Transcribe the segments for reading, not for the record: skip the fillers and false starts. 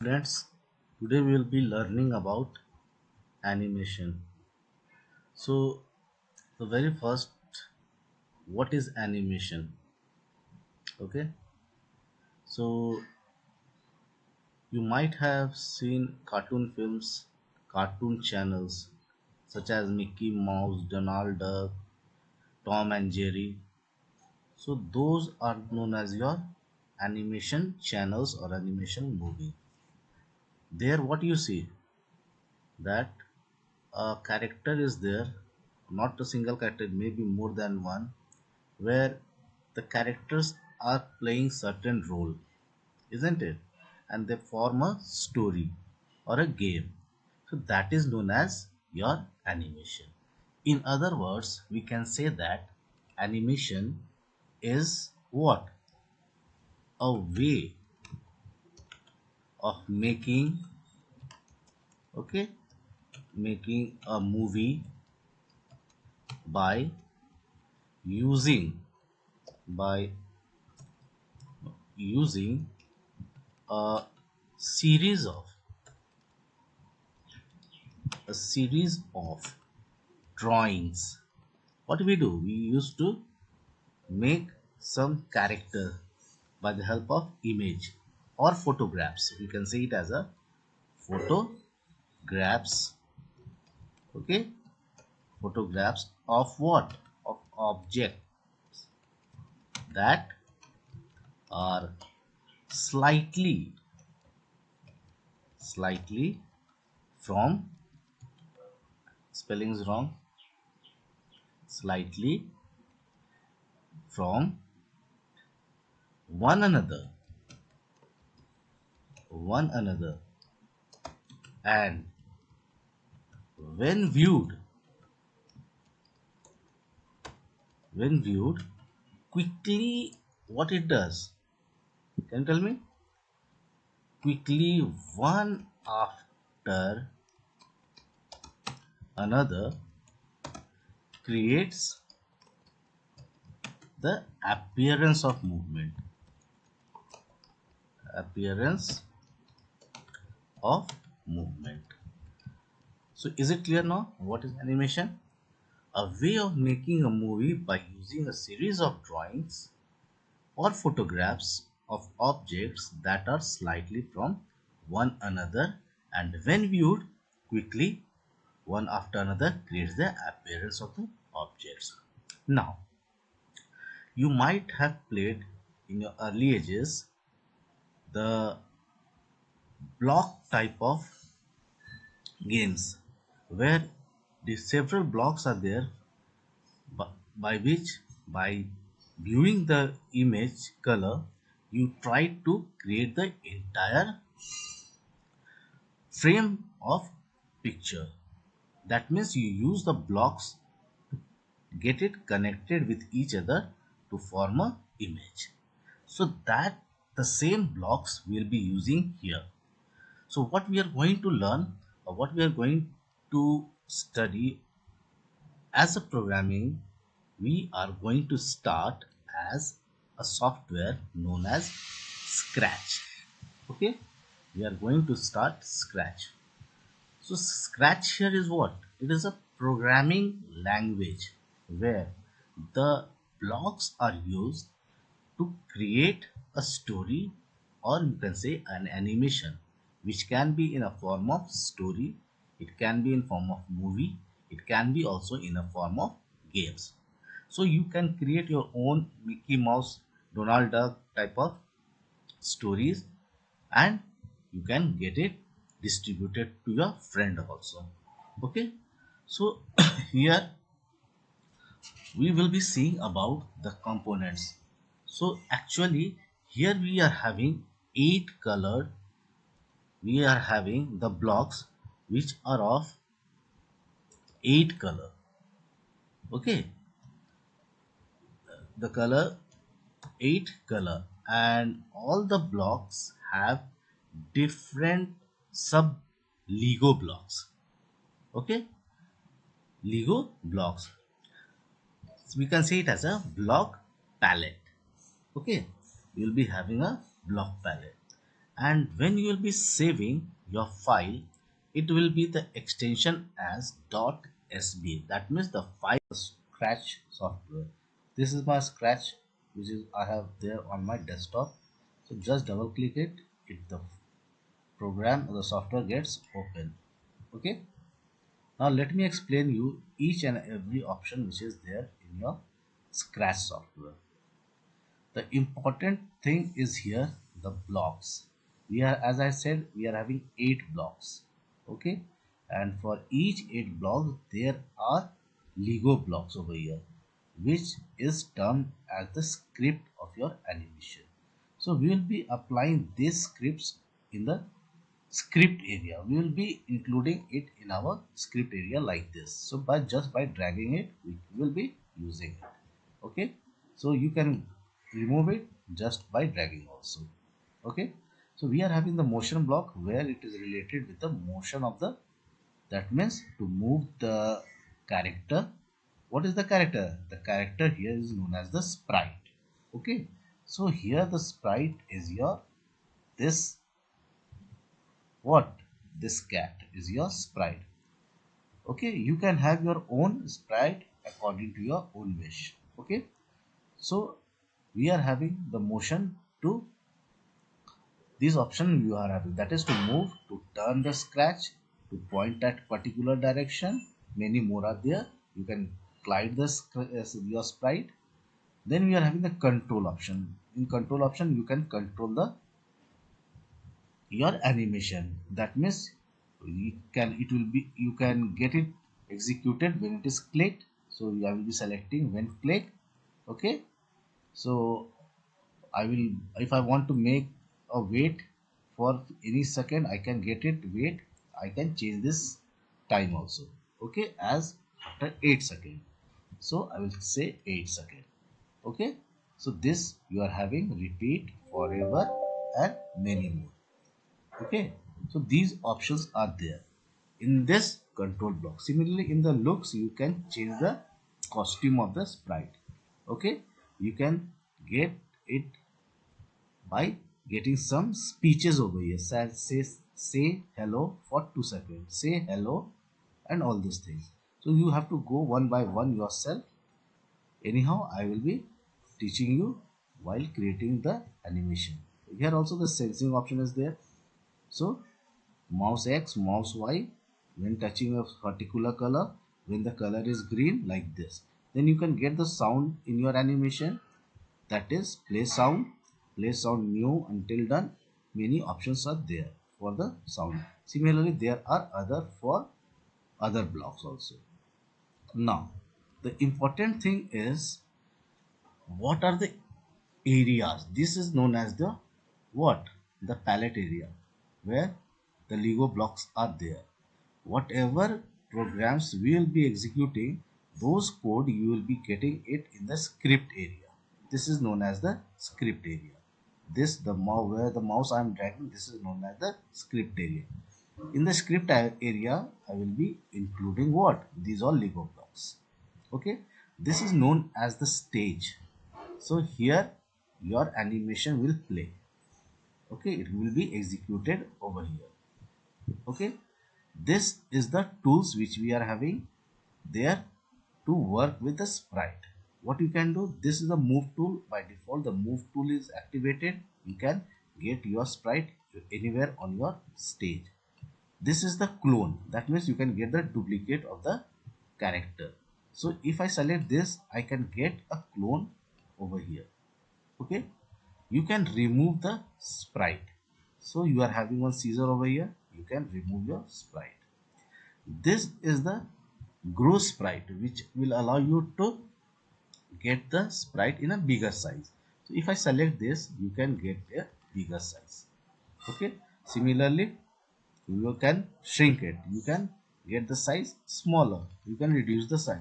Friends, today we will be learning about animation. So, the very first, what is animation? Okay, so you might have seen cartoon films, cartoon channels such as Mickey Mouse, Donald Duck, Tom and Jerry. So, those are known as your animation channels or animation movie. There, what you see that a character is there, not a single character, maybe more than one, where the characters are playing certain role, isn't it? And they form a story or a game. So that is known as your animation. In other words, we can say that animation is what? A way of making, okay, making a movie by using by using a series of a series of drawings. What we do, we used to make some character by the help of image or photographs. You can say it as a photographs. Okay, photographs of what? Of object that are slightly slightly from, spelling is wrong, slightly from one another, one another, and when viewed, when viewed quickly, what it does, can you tell me? Quickly, one after another, creates the appearance of movement, appearance of movement. So is it clear now what is animation? A way of making a movie by using a series of drawings or photographs of objects that are slightly from one another, and when viewed quickly, one after another, creates the appearance of the objects. Now, you might have played in your early ages the block type of games where the several blocks are there, by which, by viewing the image color, you try to create the entire frame of picture. That means you use the blocks, get it connected with each other to form a image. So that the same blocks we'll be using here. So what we are going to learn, or what we are going to study as a programming, we are going to start as a software known as Scratch. Okay, we are going to start Scratch. So Scratch here is what? It is a programming language where the blocks are used to create a story, or you can say an animation, which can be in a form of story, it can be in form of movie, it can be also in a form of games. So you can create your own Mickey Mouse, Donald Duck type of stories, and you can get it distributed to your friend also. Okay, so here we will be seeing about the components. So actually here we are having 8 colored, we are having the blocks which are of 8 color. Okay, the color 8 color, and all the blocks have different sub Lego blocks. Okay, Lego blocks, so we can say it as a block palette. Okay, you'll be having a block palette, And when you will be saving your file, it will be the extension as .sb. That means the file Scratch software. This is my Scratch which is I have there on my desktop. So just double click it, the program or the software gets open. Okay. Now let me explain you each and every option which is there in your Scratch software. The important thing is here the blocks. We are, as I said, we are having 8 blocks. Okay, and for each 8 blocks there are Lego blocks over here, which is termed as the script of your animation. So we will be applying these scripts in the script area. We will be including it in our script area like this. So by just by dragging it, we will be using it. Okay, so you can remove it just by dragging also. Okay, so we are having the motion block where it is related with the motion of the, that means to move the character. What is the character? The character here is known as the sprite. Okay, so here the sprite is your, this, what, this cat is your sprite. Okay, you can have your own sprite according to your own wish. Okay, so we are having the motion to, this option you are having, that is to move, to turn the Scratch, to point at particular direction. Many more are there. You can glide the your sprite. Then we are having the control option. In control option you can control the your animation. That means you can, it will be, you can get it executed when it is clicked. So I will be selecting when click. Okay, so I will, if I want to make a wait for any second, I can get it wait. I can change this time also. Okay, as after 8 seconds. So I will say 8 seconds. Okay, so this you are having repeat forever and many more. Okay, so these options are there in this control block. Similarly, in the looks, you can change the costume of the sprite. Okay, you can get it by getting some speeches over here. Say hello for 2 seconds, say hello, and all these things. So you have to go one by one yourself. Anyhow, I will be teaching you while creating the animation. Here also the sensing option is there. So mouse X, mouse Y, when touching a particular color, when the color is green like this, then you can get the sound in your animation, that is play sound new until done. Many options are there for the sound. Similarly, there are other for other blocks also. Now the important thing is, what are the areas? This is known as the, what, the palette area, where the Lego blocks are there. Whatever programs we will be executing, those code you will be getting it in the script area. This is known as the script area. This, the mouse, where the mouse I am dragging, this is known as the script area. In the script area I will be including what, these are Lego blocks. Okay, this is known as the stage. So here your animation will play. Okay, it will be executed over here. Okay, this is the tools which we are having there to work with the sprite. What you can do, this is the move tool. By default the move tool is activated. You can get your sprite anywhere on your stage. This is the clone, that means you can get the duplicate of the character. So if I select this, I can get a clone over here. Okay, you can remove the sprite. So you are having one Caesar over here, you can remove your sprite. This is the grow sprite, which will allow you to get the sprite in a bigger size. So if I select this, you can get a bigger size. Okay, similarly you can shrink it, you can get the size smaller, you can reduce the size.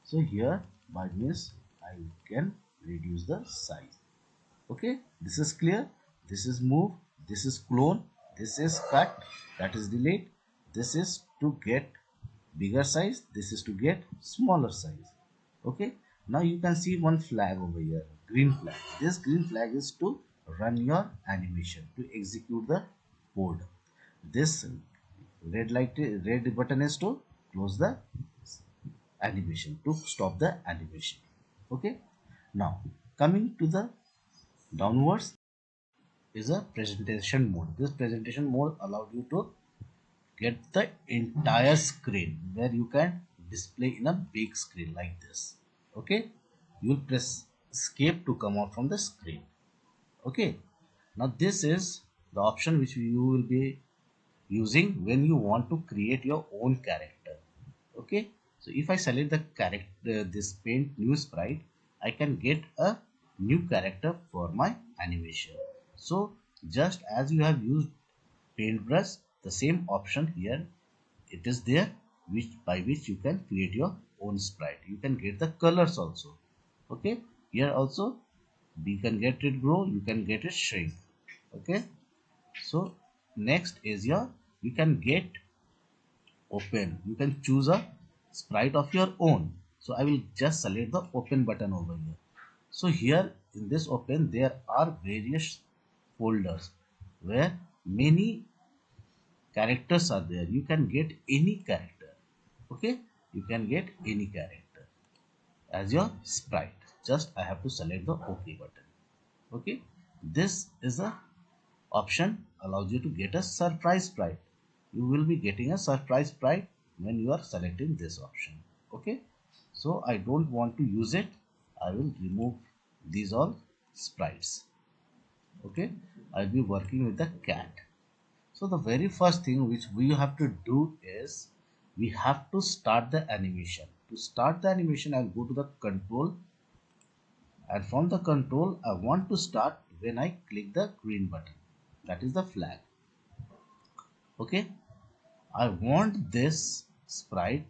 So here by this I can reduce the size. Okay, this is clear. This is move, this is clone, this is cut, that is delete. This is to get bigger size, this is to get smaller size. Okay, now you can see one flag over here, green flag. This green flag is to run your animation, to execute the code. This red button is to close the animation, to stop the animation. Okay. Now coming to the downwards is a presentation mode. This presentation mode allows you to get the entire screen, where you can display in a big screen like this. Okay, you'll press escape to come out from the screen. Okay, now this is the option which you will be using when you want to create your own character. Okay, so if I select the character, this paint new sprite, I can get a new character for my animation. So just as you have used paintbrush, the same option here it is there, which by which you can create your own sprite. You can get the colors also. Okay, here also you can get it grow, you can get it shrink. Okay, so next is your, you can get open, you can choose a sprite of your own. So I will just select the open button over here. So here in this open there are various folders where many characters are there. You can get any character. Okay, you can get any character as your sprite. Just I have to select the OK button. Okay, this is a option allows you to get a surprise sprite. You will be getting a surprise sprite when you are selecting this option. Okay, so I don't want to use it, I will remove these all sprites. Okay, I'll be working with the cat. So the very first thing which we have to do is we have to start the animation. To start the animation, I'll go to the control, and from the control I want to start when I click the green button, that is the flag. Okay, I want this sprite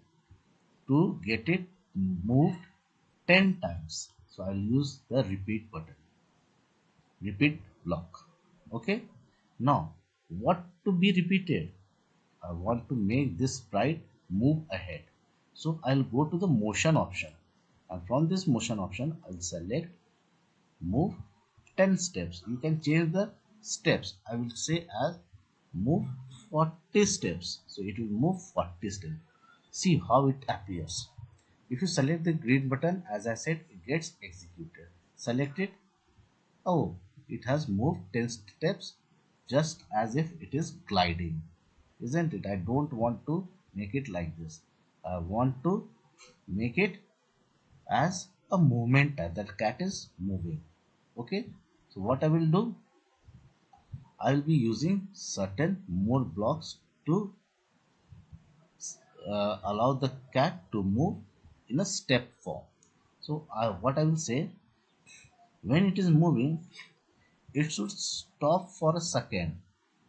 to get it moved 10 times. So I'll use the repeat button, repeat block. Okay, now what to be repeated? I want to make this sprite move ahead. So I'll go to the motion option, and from this motion option I'll select move 10 steps. You can change the steps. I will say as move 40 steps. So it will move 40 steps. See how it appears. If you select the green button, as I said, it gets executed. Select it. Oh, it has moved 10 steps, just as if it is gliding. Isn't it? I don't want to make it like this. I want to make it as a movement type, that cat is moving. Okay, so what I will do, I will be using certain more blocks to allow the cat to move in a step form. So what I will say, when it is moving, it should stop for a second.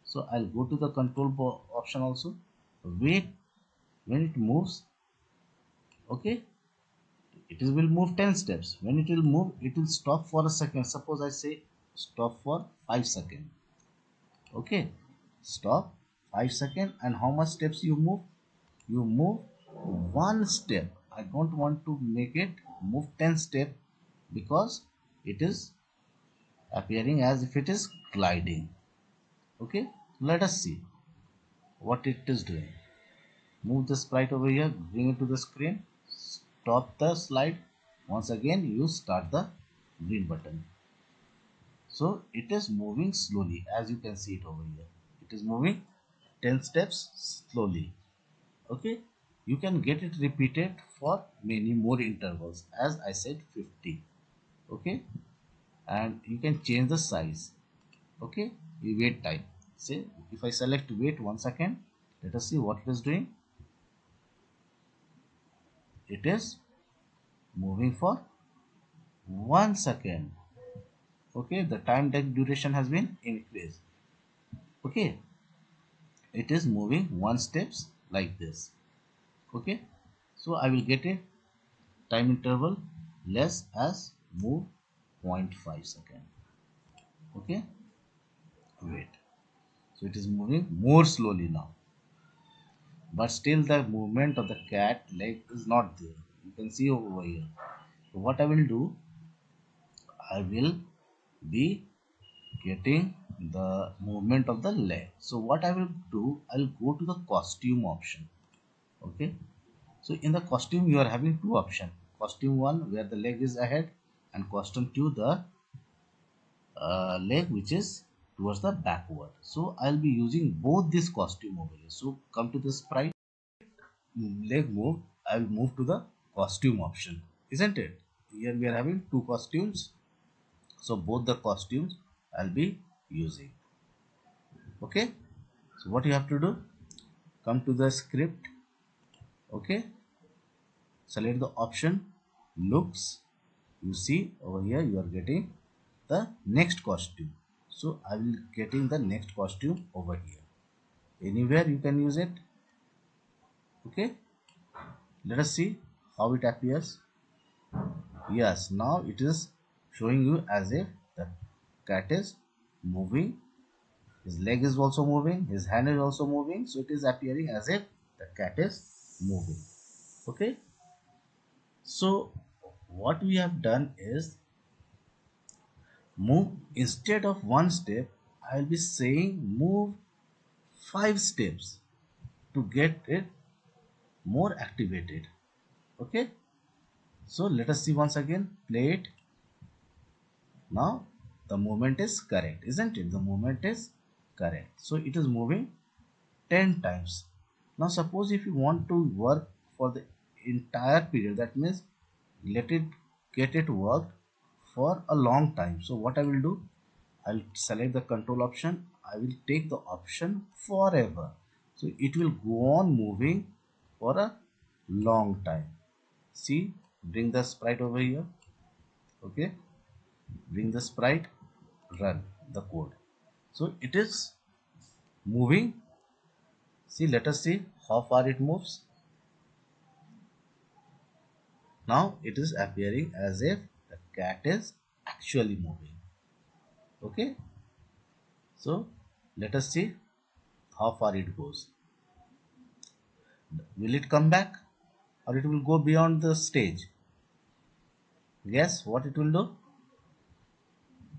So I'll go to the control option also, wait when it moves. Okay, it will move 10 steps. When it will move, it will stop for a second. Suppose I say stop for 5 seconds. Okay, stop 5 seconds. And how much steps you move? You move one step. I don't want to make it move 10 steps, because it is appearing as if it is gliding. Okay, let us see what it is doing. Move the sprite over here, bring it to the screen, stop the slide. Once again you start the green button. So it is moving slowly, as you can see it over here. It is moving 10 steps slowly. Okay, you can get it repeated for many more intervals, as I said 50. Okay, and you can change the size. Okay, you wait time. Say if I select wait 1 second, let us see what it is doing. It is moving for 1 second. Okay, the time duration has been increased. Okay, it is moving one steps like this. Okay, so I will get a time interval less as move 0.5 second. Okay, wait, so it is moving more slowly now, but still the movement of the cat leg is not there. You can see over here. So what I will do, I will be getting the movement of the leg. So what I will do, I'll go to the costume option. Okay. So in the costume, you are having two options. Costume one, where the leg is ahead, and costume two, the leg which is towards the backward. So I'll be using both this costume over here. So come to the sprite, leg move, I will move to the costume option, isn't it? Here we are having two costumes, so both the costumes I'll be using. Okay, so what you have to do, come to the script. Okay, select the option looks. You see over here you are getting the next costume, so I will getting the next costume over here. Anywhere you can use it. Okay, let us see how it appears. Yes, now it is showing you as if the cat is moving. His leg is also moving, his hand is also moving, so it is appearing as if the cat is moving. Okay, so what we have done is move, instead of one step I'll be saying move 5 steps to get it more activated. Okay, so let us see once again, play it. Now the movement is correct, isn't it? The movement is correct. So it is moving 10 times. Now suppose if you want to work for the entire period, that means let it get it worked for a long time. So what I will do, I'll select the control option. I will take the option forever. So it will go on moving for a long time. See, bring the sprite over here. Okay, bring the sprite, run the code. So it is moving. See, let us see how far it moves. Now it is appearing as if the cat is actually moving. Okay, so let us see how far it goes. Will it come back or it will go beyond the stage? Guess what it will do?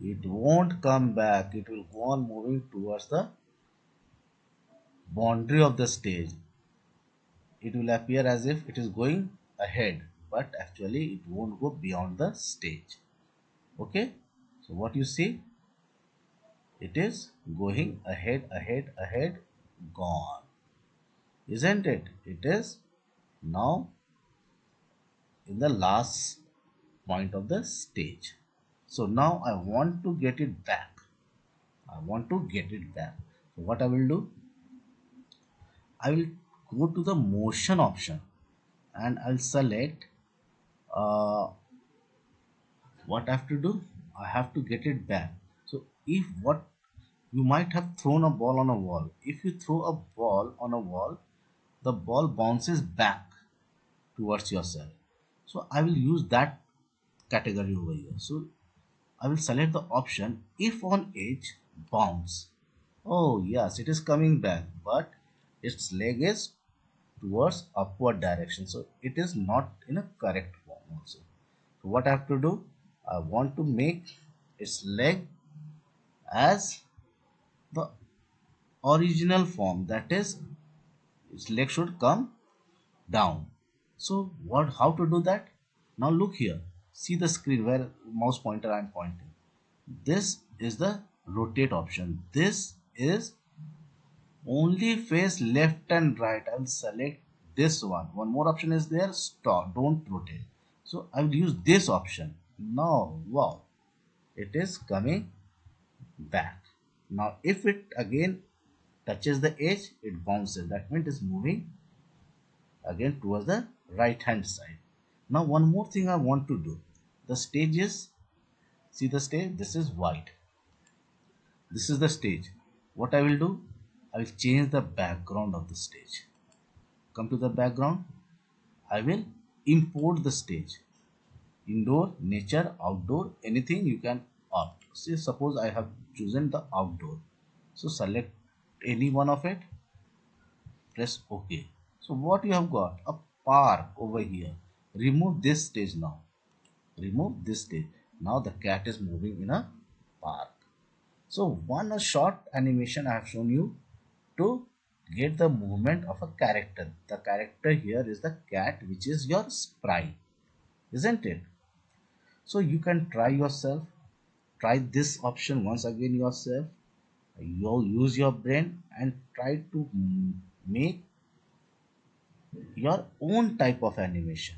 It won't come back. It will go on moving towards the boundary of the stage. It will appear as if it is going ahead, but actually it won't go beyond the stage. Okay, so what you see, it is going ahead, ahead, ahead, gone, isn't it? It is now in the last point of the stage. So now I want to get it back. I want to get it back. So what I will do, I will go to the motion option and I'll select uh, what I have to do. I have to get it back. So if what, you might have thrown a ball on a wall. If you throw a ball on a wall, the ball bounces back towards yourself. So I will use that category over here. So I will select the option if on edge bounce. Oh yes, it is coming back, but its leg is towards upward direction, so it is not in a correct form also. So what I have to do, I want to make its leg as the original form, that is its leg should come down. So what, how to do that? Now look here, see the screen where mouse pointer I am pointing. This is the rotate option. This is only face left and right. I will select this one. One more option is there, stop, don't rotate. So I will use this option. Now wow, it is coming back. Now if it again touches the edge, it bounces. That means it is moving again towards the right hand side. Now one more thing I want to do. The stage is, see the stage, this is white. This is the stage. What I will do, I will change the background of the stage. Come to the background. I will import the stage. Indoor, nature, outdoor, anything you can opt. Say suppose I have chosen the outdoor. So select any one of it. Press OK. So what you have got? A park over here. Remove this stage now. Remove this stage. Now the cat is moving in a park. So one a short animation I have shown you to get the movement of a character. The character here is the cat, which is your sprite, isn't it? So you can try yourself, try this option once again yourself. You'll use your brain and try to make your own type of animation.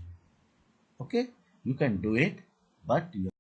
Okay, you can do it, but you